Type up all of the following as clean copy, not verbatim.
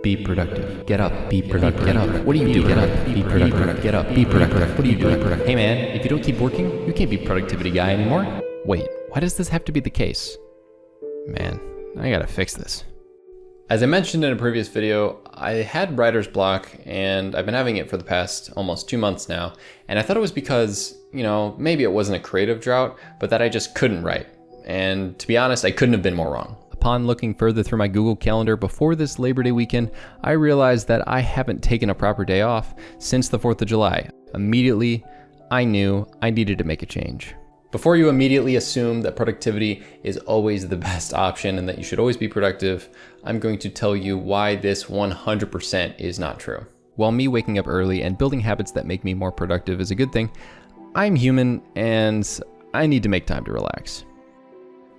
Be productive. Get up. Be productive. Get up. What are you doing? Get up. Be productive. Get up. Be productive. What are you doing? Hey man, if you don't keep working, you can't be productivity guy anymore. Wait, why does this have to be the case? Man, I gotta fix this. As I mentioned in a previous video, I had writer's block and I've been having it for the past almost 2 months now. And I thought it was because, maybe it wasn't a creative drought, but that I just couldn't write. And to be honest, I couldn't have been more wrong. Upon looking further through my Google Calendar before this Labor Day weekend, I realized that I haven't taken a proper day off since the 4th of July. Immediately, I knew I needed to make a change. Before you immediately assume that productivity is always the best option and that you should always be productive, I'm going to tell you why this 100% is not true. While me waking up early and building habits that make me more productive is a good thing, I'm human and I need to make time to relax.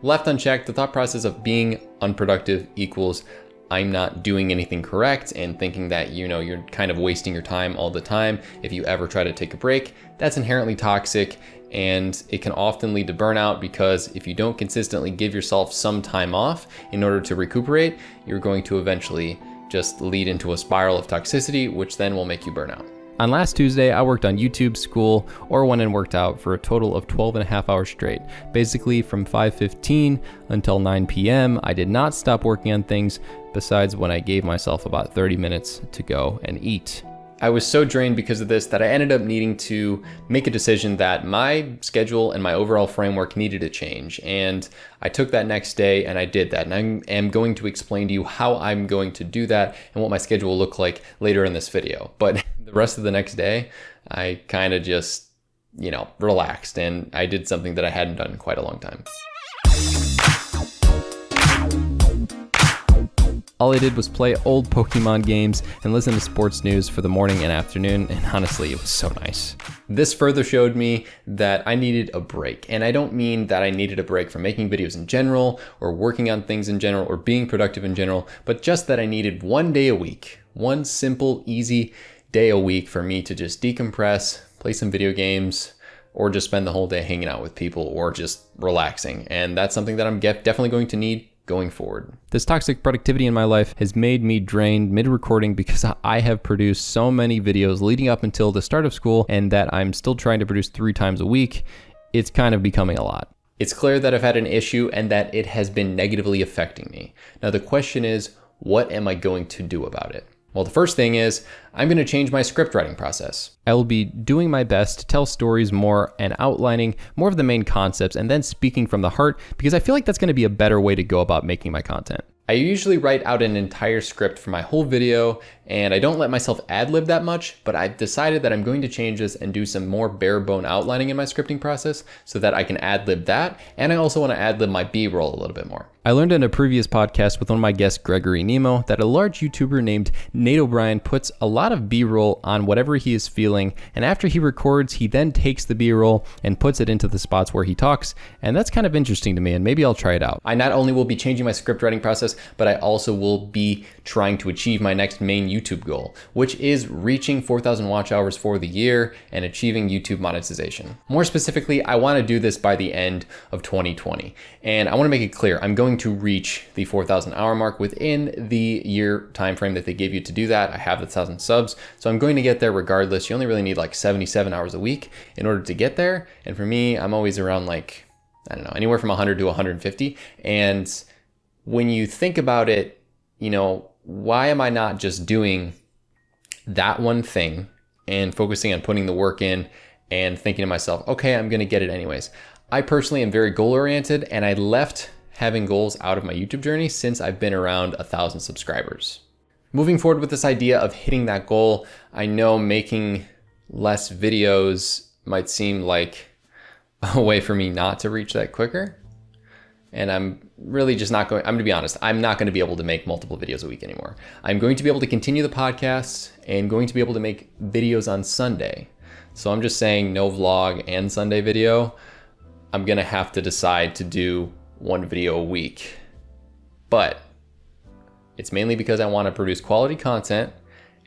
Left unchecked, the thought process of being unproductive equals I'm not doing anything correct and thinking that, you're kind of wasting your time all the time. If you ever try to take a break, that's inherently toxic and it can often lead to burnout because if you don't consistently give yourself some time off in order to recuperate, you're going to eventually just lead into a spiral of toxicity, which then will make you burn out. On last Tuesday, I worked on YouTube, school, or went and worked out for a total of 12 and a half hours straight. Basically from 5:15 until 9 p.m., I did not stop working on things besides when I gave myself about 30 minutes to go and eat. I was so drained because of this that I ended up needing to make a decision that my schedule and my overall framework needed to change. And I took that next day and I did that. And I am going to explain to you how I'm going to do that and what my schedule will look like later in this video. But the rest of the next day, I kind of just, relaxed and I did something that I hadn't done in quite a long time. All I did was play old Pokemon games and listen to sports news for the morning and afternoon, and honestly, it was so nice. This further showed me that I needed a break, and I don't mean that I needed a break from making videos in general, or working on things in general, or being productive in general, but just that I needed one day a week, one simple, easy day a week for me to just decompress, play some video games, or just spend the whole day hanging out with people, or just relaxing, and that's something that I'm definitely going to need going forward. This toxic productivity in my life has made me drained mid-recording because I have produced so many videos leading up until the start of school and that I'm still trying to produce 3 times a week. It's kind of becoming a lot. It's clear that I've had an issue and that it has been negatively affecting me. Now the question is, what am I going to do about it? Well, the first thing is I'm going to change my script writing process. I will be doing my best to tell stories more and outlining more of the main concepts and then speaking from the heart because I feel like that's going to be a better way to go about making my content. I usually write out an entire script for my whole video and I don't let myself ad-lib that much, but I've decided that I'm going to change this and do some more bare bone outlining in my scripting process so that I can ad-lib that, and I also want to ad-lib my B-roll a little bit more. I learned in a previous podcast with one of my guests, Gregory Nemo, that a large YouTuber named Nate O'Brien puts a lot of B-roll on whatever he is feeling, and after he records, he then takes the B-roll and puts it into the spots where he talks, and that's kind of interesting to me, and maybe I'll try it out. I not only will be changing my script writing process, but I also will be trying to achieve my next main YouTube goal, which is reaching 4,000 watch hours for the year and achieving YouTube monetization. More specifically, I want to do this by the end of 2020. And I want to make it clear, I'm going to reach the 4,000 hour mark within the year timeframe that they gave you to do that. I have the 1,000 subs, so I'm going to get there regardless. You only really need like 77 hours a week in order to get there. And for me, I'm always around anywhere from 100 to 150. And when you think about it, why am I not just doing that one thing and focusing on putting the work in and thinking to myself, okay, I'm going to get it anyways. I personally am very goal oriented and I left having goals out of my YouTube journey since I've been around 1,000 subscribers. Moving forward with this idea of hitting that goal, I know making less videos might seem like a way for me not to reach that quicker. And I'm really just not going, I'm going to be honest, I'm not going to be able to make multiple videos a week anymore. I'm going to be able to continue the podcast and going to be able to make videos on Sunday. So I'm just saying no vlog and Sunday video. I'm going to have to decide to do one video a week. But it's mainly because I want to produce quality content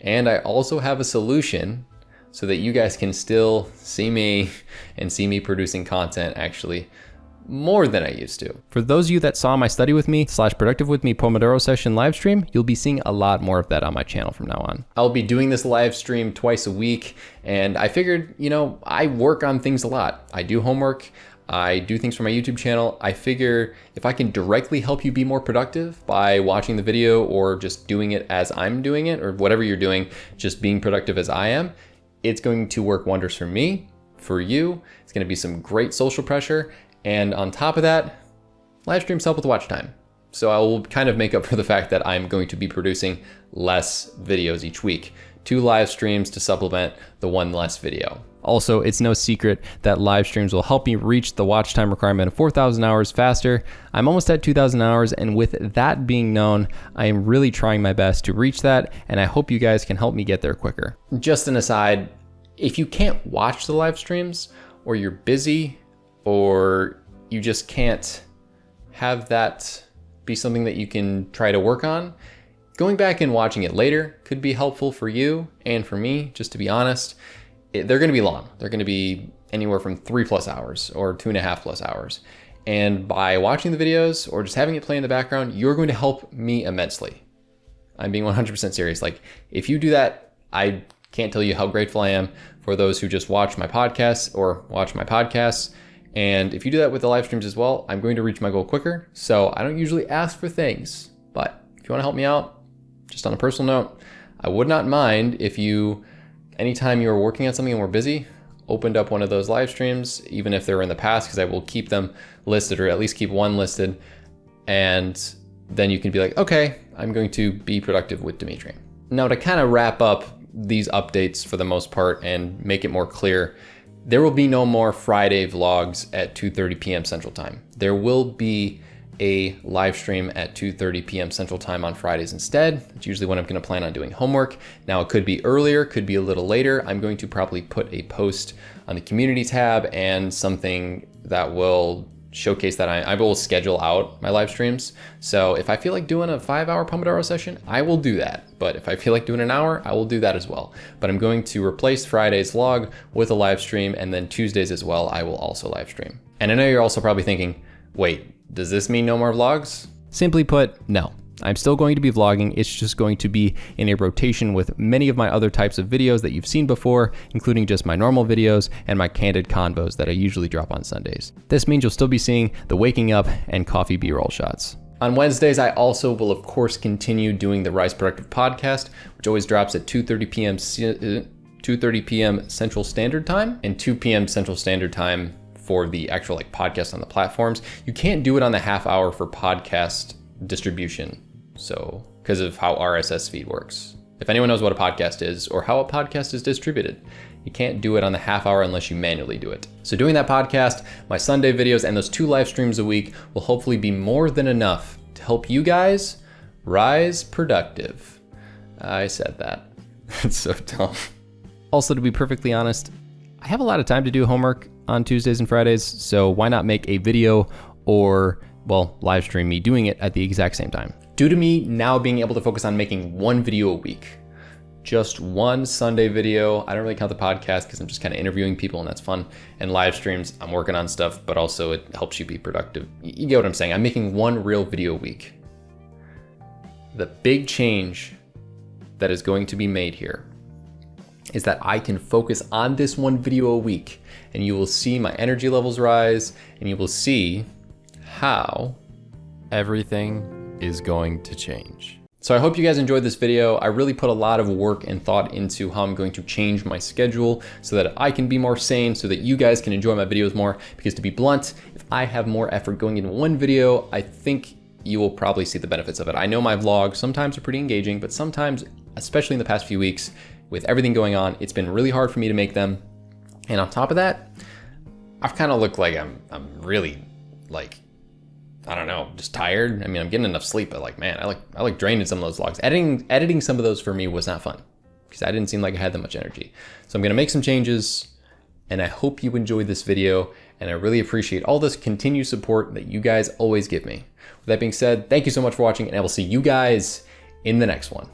and I also have a solution so that you guys can still see me and see me producing content actually more than I used to. For those of you that saw my study with me / productive with me Pomodoro session live stream, you'll be seeing a lot more of that on my channel from now on. I'll be doing this live stream twice a week, and I figured, I work on things a lot. I do homework, I do things for my YouTube channel. I figure if I can directly help you be more productive by watching the video or just doing it as I'm doing it, or whatever you're doing, just being productive as I am, it's going to work wonders for me, for you. It's going to be some great social pressure. And on top of that, live streams help with watch time. So I will kind of make up for the fact that I'm going to be producing less videos each week. 2 live streams to supplement the 1 less video. Also, it's no secret that live streams will help me reach the watch time requirement of 4,000 hours faster. I'm almost at 2,000 hours, and with that being known, I am really trying my best to reach that, and I hope you guys can help me get there quicker. Just an aside, if you can't watch the live streams, or you're busy, or you just can't have that be something that you can try to work on, going back and watching it later could be helpful for you and for me, just to be honest. They're gonna be long. They're gonna be anywhere from 3+ hours or 2.5+ hours. And by watching the videos or just having it play in the background, you're going to help me immensely. I'm being 100% serious. Like, if you do that, I can't tell you how grateful I am for those who just watch my podcasts or watch my podcasts. And if you do that with the live streams as well, I'm going to reach my goal quicker. So I don't usually ask for things, but if you want to help me out, just on a personal note, I would not mind if you, anytime you are working on something and we're busy, opened up one of those live streams, even if they're in the past, because I will keep them listed, or at least keep one listed. And then you can be like, okay, I'm going to be productive with Demetri. Now, to kind of wrap up these updates for the most part and make it more clear, there will be no more Friday vlogs at 2:30 p.m. Central Time. There will be a live stream at 2:30 p.m. Central Time on Fridays instead. It's usually when I'm going to plan on doing homework. Now, it could be earlier, could be a little later. I'm going to probably put a post on the community tab and something that will showcase that I will schedule out my live streams. So if I feel like doing a 5-hour Pomodoro session, I will do that. But if I feel like doing an hour, I will do that as well. But I'm going to replace Friday's vlog with a live stream, and then Tuesdays as well, I will also live stream. And I know you're also probably thinking, wait, does this mean no more vlogs? Simply put, no. I'm still going to be vlogging. It's just going to be in a rotation with many of my other types of videos that you've seen before, including just my normal videos and my candid convos that I usually drop on Sundays. This means you'll still be seeing the waking up and coffee B-roll shots. On Wednesdays, I also will of course continue doing the Rise Productive podcast, which always drops at 2:30 p.m. Central Standard Time and 2 p.m. Central Standard Time for the actual podcast on the platforms. You can't do it on the half hour for podcast distribution. So, because of how RSS feed works. If anyone knows what a podcast is or how a podcast is distributed, you can't do it on the half hour unless you manually do it. So doing that podcast, my Sunday videos, and those 2 live streams a week will hopefully be more than enough to help you guys rise productive. I said that. It's so dumb. Also, to be perfectly honest, I have a lot of time to do homework on Tuesdays and Fridays, so why not make a video or, well, live stream me doing it at the exact same time? Due to me now being able to focus on making 1 video a week, just 1 Sunday video. I don't really count the podcast because I'm just kind of interviewing people and that's fun. And live streams, I'm working on stuff, but also it helps you be productive. You get what I'm saying? I'm making 1 real video a week. The big change that is going to be made here is that I can focus on this 1 video a week, and you will see my energy levels rise, and you will see how everything is going to change. So I hope you guys enjoyed this video. I really put a lot of work and thought into how I'm going to change my schedule so that I can be more sane, so that you guys can enjoy my videos more. Because to be blunt, if I have more effort going into 1 video, I think you will probably see the benefits of it. I know my vlogs sometimes are pretty engaging, but sometimes, especially in the past few weeks, with everything going on, it's been really hard for me to make them. And on top of that, I've kind of looked like I'm really like, I don't know, just tired. I mean, I'm getting enough sleep, but like, man, I like drained in some of those vlogs. Editing some of those for me was not fun because I didn't seem like I had that much energy. So I'm gonna make some changes, and I hope you enjoyed this video, and I really appreciate all this continued support that you guys always give me. With that being said, thank you so much for watching, and I will see you guys in the next one.